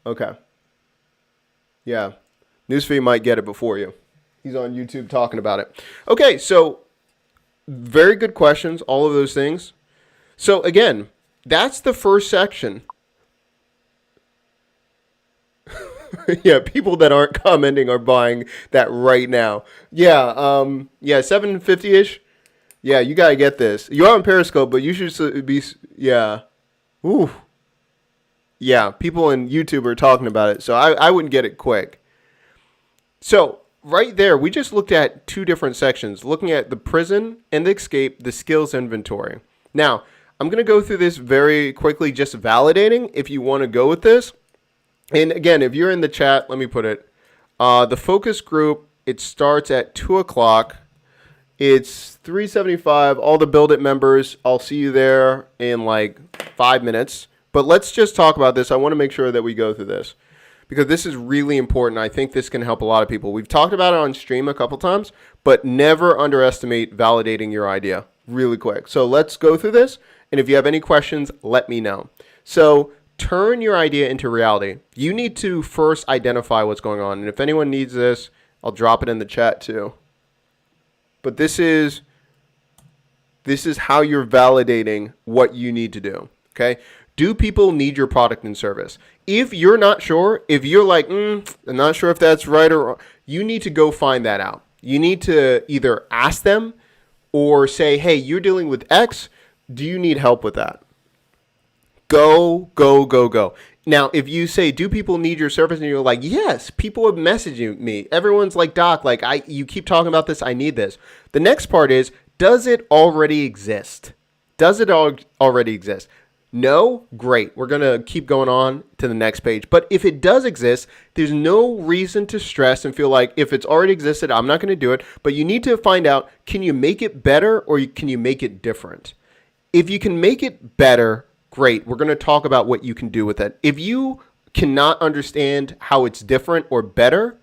Okay. Yeah, Newsfeed might get it before you. He's on YouTube talking about it. Okay, so very good questions, all of those things. So again, that's the first section. Yeah, people that aren't commenting are buying that right now. Yeah, 750-ish. Yeah, you got to get this. You're on Periscope, but you should be, yeah. Ooh. Yeah, people in YouTube are talking about it, so I wouldn't get it quick. So right there, we just looked at two different sections, looking at the prison and the escape, the skills inventory. Now, I'm going to go through this very quickly, just validating if you want to go with this. And again, if you're in the chat, let me put it. The focus group, it starts at 2 o'clock. It's $375. All the Build It members, I'll see you there in like 5 minutes. But let's just talk about this. I want to make sure that we go through this, because this is really important. I think this can help a lot of people. We've talked about it on stream a couple times, but never underestimate validating your idea really quick. So let's go through this. And if you have any questions, let me know. So turn your idea into reality. You need to first identify what's going on. And if anyone needs this, I'll drop it in the chat too. But this is how you're validating what you need to do. Okay? Do people need your product and service? If you're not sure, if you're like, I'm not sure if that's right or wrong, you need to go find that out. You need to either ask them or say, hey, you're dealing with X. Do you need help with that? Go. Now, if you say, do people need your service? And you're like, yes, people are messaging me. Everyone's like, Doc, you keep talking about this. I need this. The next part is, does it already exist? Does it already exist? No? Great. We're going to keep going on to the next page. But if it does exist, there's no reason to stress and feel like if it's already existed, I'm not going to do it. But you need to find out, can you make it better or can you make it different? If you can make it better, great. We're going to talk about what you can do with it. If you cannot understand how it's different or better,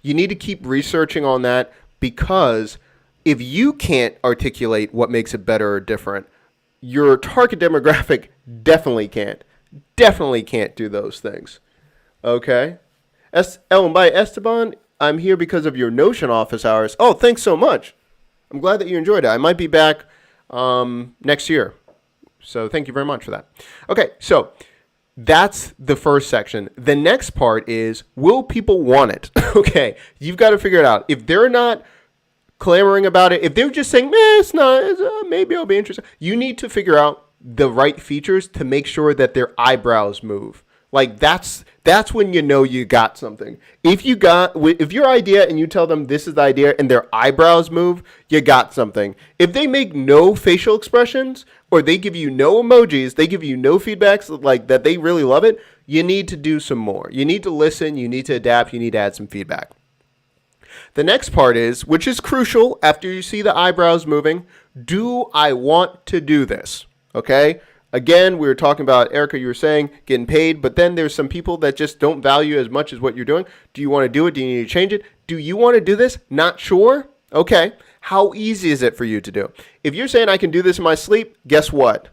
you need to keep researching on that, because if you can't articulate what makes it better or different, your target demographic definitely can't do those things. Okay? And by Esteban, I'm here because of your Notion office hours. Oh, thanks so much. I'm glad that you enjoyed it. I might be back next year. So thank you very much for that. Okay, so that's the first section. The next part is, will people want it? Okay, you've got to figure it out. If they're not clamoring about it, if they're just saying, it's not, maybe I'll be interested, you need to figure out, the right features to make sure that their eyebrows move. Like that's when you know you got something. If your idea and you tell them this is the idea and their eyebrows move, you got something. If they make no facial expressions or they give you no emojis, they give you no feedbacks like that they really love it, you need to do some more. You need to listen, you need to adapt, you need to add some feedback. The next part is, which is crucial after you see the eyebrows moving, do I want to do this? Okay? Again, we were talking about, Erica, you were saying getting paid, but then there's some people that just don't value as much as what you're doing. Do you want to do it? Do you need to change it? Do you want to do this? Not sure? Okay. How easy is it for you to do? If you're saying I can do this in my sleep, guess what?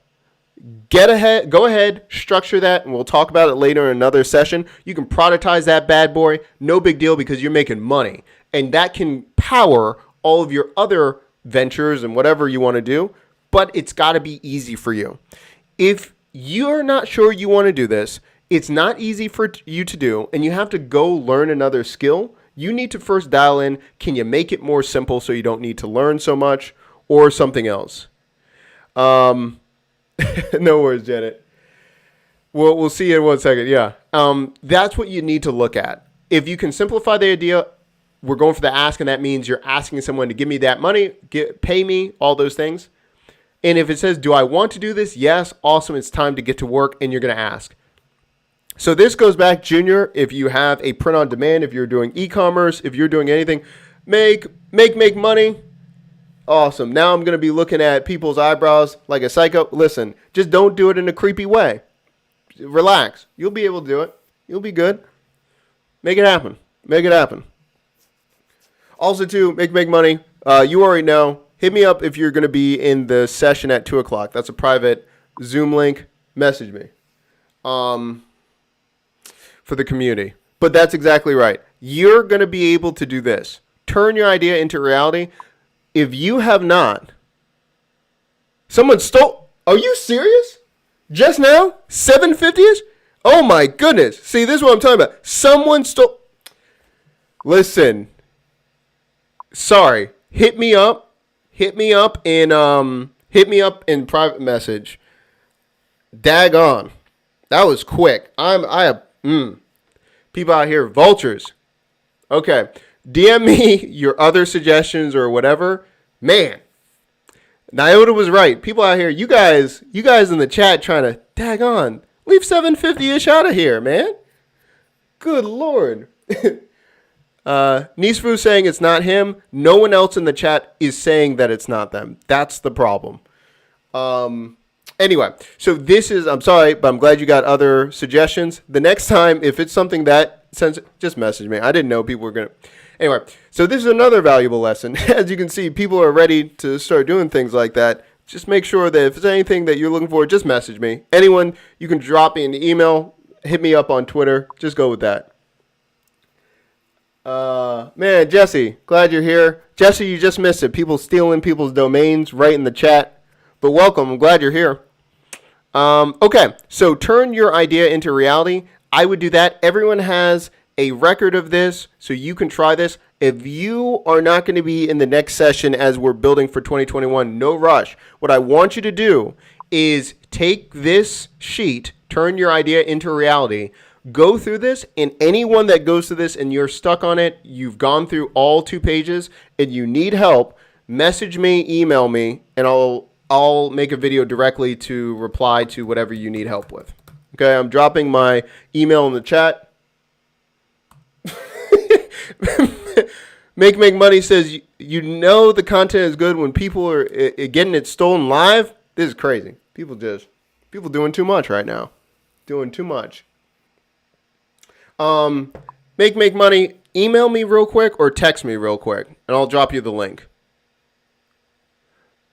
Go ahead, structure that, and we'll talk about it later in another session. You can productize that bad boy. No big deal because you're making money. And that can power all of your other ventures and whatever you want to do, but it's got to be easy for you. If you're not sure you want to do this, it's not easy for you to do, and you have to go learn another skill, you need to first dial in, can you make it more simple so you don't need to learn so much, or something else? No worries, Janet. We'll see you in 1 second. Yeah. That's what you need to look at. If you can simplify the idea, we're going for the ask, and that means you're asking someone to give me that money, pay me, all those things. And if it says, do I want to do this? Yes, awesome. It's time to get to work, and you're going to ask. So this goes back, Junior, if you have a print on demand, if you're doing e-commerce, if you're doing anything, make money. Awesome. Now I'm going to be looking at people's eyebrows like a psycho. Listen, just don't do it in a creepy way. Relax. You'll be able to do it. You'll be good. Make it happen. Make it happen. Also, too, make money. You already know. Hit me up if you're going to be in the session at 2 o'clock. That's a private Zoom link. Message me for the community. But that's exactly right. You're going to be able to do this. Turn your idea into reality. If you have not, someone stole. Are you serious? Just now? 750-ish? Oh my goodness. See, this is what I'm talking about. Someone stole. Listen. Sorry. Hit me up in private message. Daggone. That was quick. People out here, vultures. Okay. DM me your other suggestions or whatever. Man. Nyota was right. People out here, you guys in the chat trying to daggone. Leave 750-ish out of here, man. Good Lord. Nisfu saying it's not him. No one else in the chat is saying that it's not them. That's the problem. Anyway, so this is, I'm sorry, but I'm glad you got other suggestions. The next time, if it's something that sends, just message me. I didn't know people were going to. Anyway, so this is another valuable lesson. As you can see, people are ready to start doing things like that. Just make sure that if there's anything that you're looking for, just message me. Anyone, you can drop me an email, hit me up on Twitter. Just go with that. Man, Jesse, glad you're here. Jesse, you just missed it. People stealing people's domains right in the chat. But welcome. I'm glad you're here. Okay, so turn your idea into reality. I would do that. Everyone has a record of this, so you can try this. If you are not going to be in the next session as we're building for 2021, no rush. What I want you to do is take this sheet, turn your idea into reality, go through this, and anyone that goes through this and you're stuck on it, you've gone through all 2 pages, and you need help, message me, email me, and I'll make a video directly to reply to whatever you need help with. Okay, I'm dropping my email in the chat. Make Money says, you know the content is good when people are getting it stolen live? This is crazy. People doing too much right now. Doing too much. Make Money, email me real quick or text me real quick, and I'll drop you the link.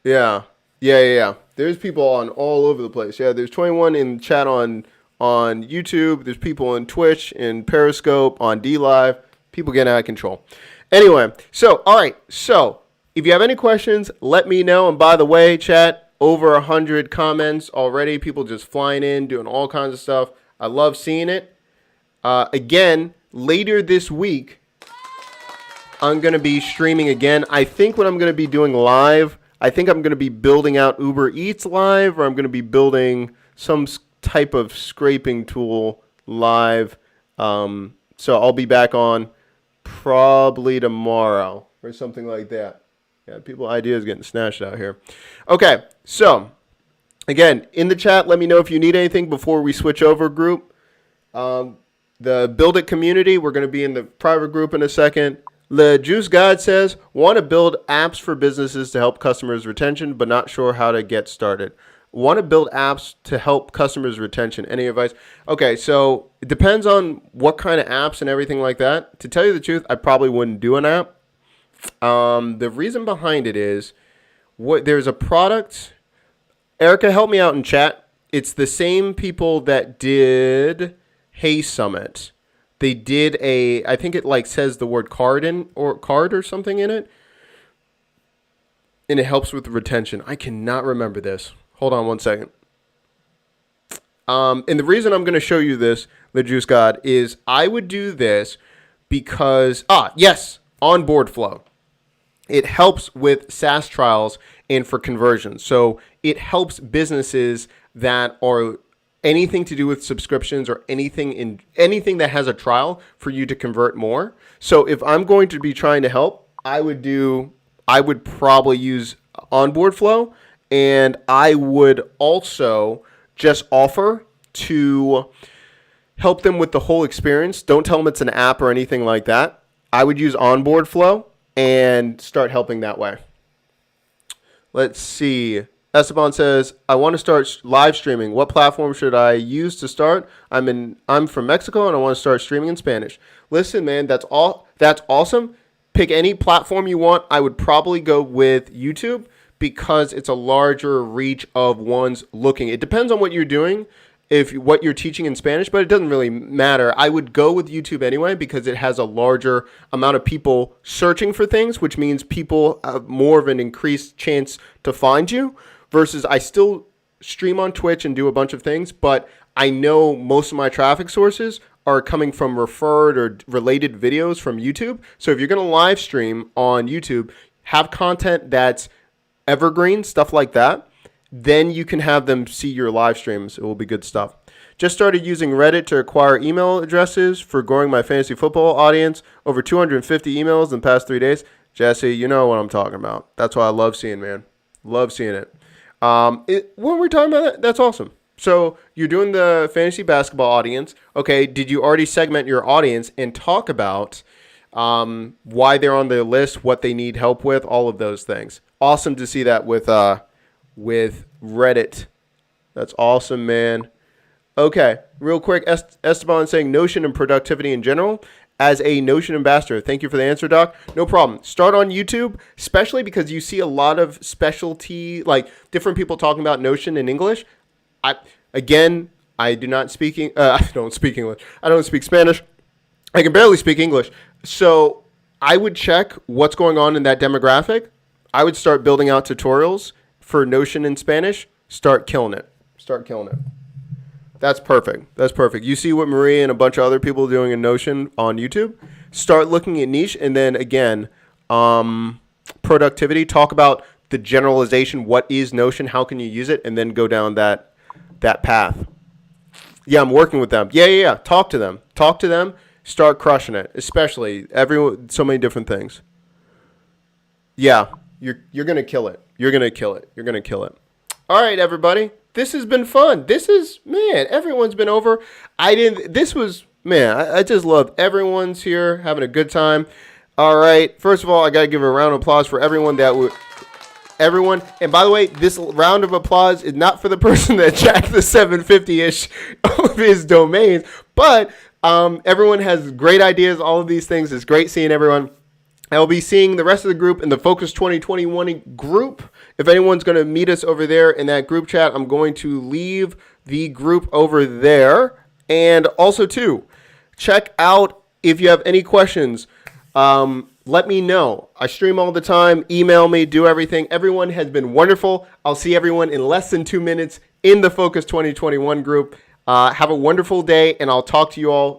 Yeah. There's people on all over the place. Yeah, there's 21 in chat on YouTube. There's people on Twitch, in Periscope, on DLive. People getting out of control. Anyway, all right. So if you have any questions, let me know. And by the way, chat, over 100 comments already. People just flying in, doing all kinds of stuff. I love seeing it. Again, later this week, I'm going to be streaming again. I think what I'm going to be doing live, I think I'm going to be building out Uber Eats live, or I'm going to be building some type of scraping tool live. So I'll be back on probably tomorrow or something like that. Yeah, people ideas getting snatched out here. Okay, so again, in the chat, let me know if you need anything before we switch over group. The Build It community, we're going to be in the private group in a second. The Juice God says, want to build apps for businesses to help customers retention, but not sure how to get started. Want to build apps to help customers retention. Any advice? Okay, so it depends on what kind of apps and everything like that. To tell you the truth, I probably wouldn't do an app. The reason behind it is, there's a product. Erica, help me out in chat. It's the same people that did Hey Summit. They did I think it like says the word card or something in it. And it helps with retention. I cannot remember this. Hold on one second. And the reason I'm going to show you this, the Juice God, is I would do this because, yes, Onboard Flow. It helps with SaaS trials and for conversions. So it helps businesses that are anything to do with subscriptions or anything that has a trial for you to convert more. So if I'm going to be trying to help, I would probably use Onboard Flow, and I would also just offer to help them with the whole experience. Don't tell them it's an app or anything like that. I would use Onboard Flow and start helping that way. Let's see. Esteban says, I want to start live streaming. What platform should I use to start? I'm from Mexico and I want to start streaming in Spanish. Listen, man, that's awesome. Pick any platform you want. I would probably go with YouTube because it's a larger reach of ones looking. It depends on what you're doing, what you're teaching in Spanish, but it doesn't really matter. I would go with YouTube anyway because it has a larger amount of people searching for things, which means people have more of an increased chance to find you. Versus I still stream on Twitch and do a bunch of things, but I know most of my traffic sources are coming from referred or related videos from YouTube. So if you're going to live stream on YouTube, have content that's evergreen, stuff like that, then you can have them see your live streams. It will be good stuff. Just started using Reddit to acquire email addresses for growing my fantasy football audience. Over 250 emails in the past 3 days. Jesse, you know what I'm talking about. That's what I love seeing, man. Love seeing it. When we're talking about that, that's awesome. So you're doing the fantasy basketball audience. Okay, did you already segment your audience and talk about why they're on the list, what they need help with, all of those things? Awesome to see that with Reddit. That's awesome, man. Okay, real quick, Esteban saying Notion and productivity in general. As a Notion ambassador, thank you for the answer, Doc. No problem. Start on YouTube, especially because you see a lot of specialty, like different people talking about Notion in English. I do not speak. I don't speak English. I don't speak Spanish. I can barely speak English. So I would check what's going on in that demographic. I would start building out tutorials for Notion in Spanish. Start killing it. That's perfect. You see what Marie and a bunch of other people are doing in Notion on YouTube. Start looking at niche, and then again, productivity. Talk about the generalization. What is Notion? How can you use it? And then go down that path. Yeah, I'm working with them. Yeah. Talk to them. Start crushing it. Especially so many different things. Yeah, you're gonna kill it. You're gonna kill it. All right, everybody. This has been fun. Everyone's been over. I just love everyone's here having a good time. All right. First of all, I got to give a round of applause for everyone. And by the way, this round of applause is not for the person that jacked the 750-ish of his domains, but everyone has great ideas. All of these things. It's great seeing everyone. I will be seeing the rest of the group in the Focus 2021 group. If anyone's going to meet us over there in that group chat, I'm going to leave the group over there. And also, too, check out if you have any questions. Let me know. I stream all the time. Email me. Do everything. Everyone has been wonderful. I'll see everyone in less than 2 minutes in the Focus 2021 group. Have a wonderful day, and I'll talk to you all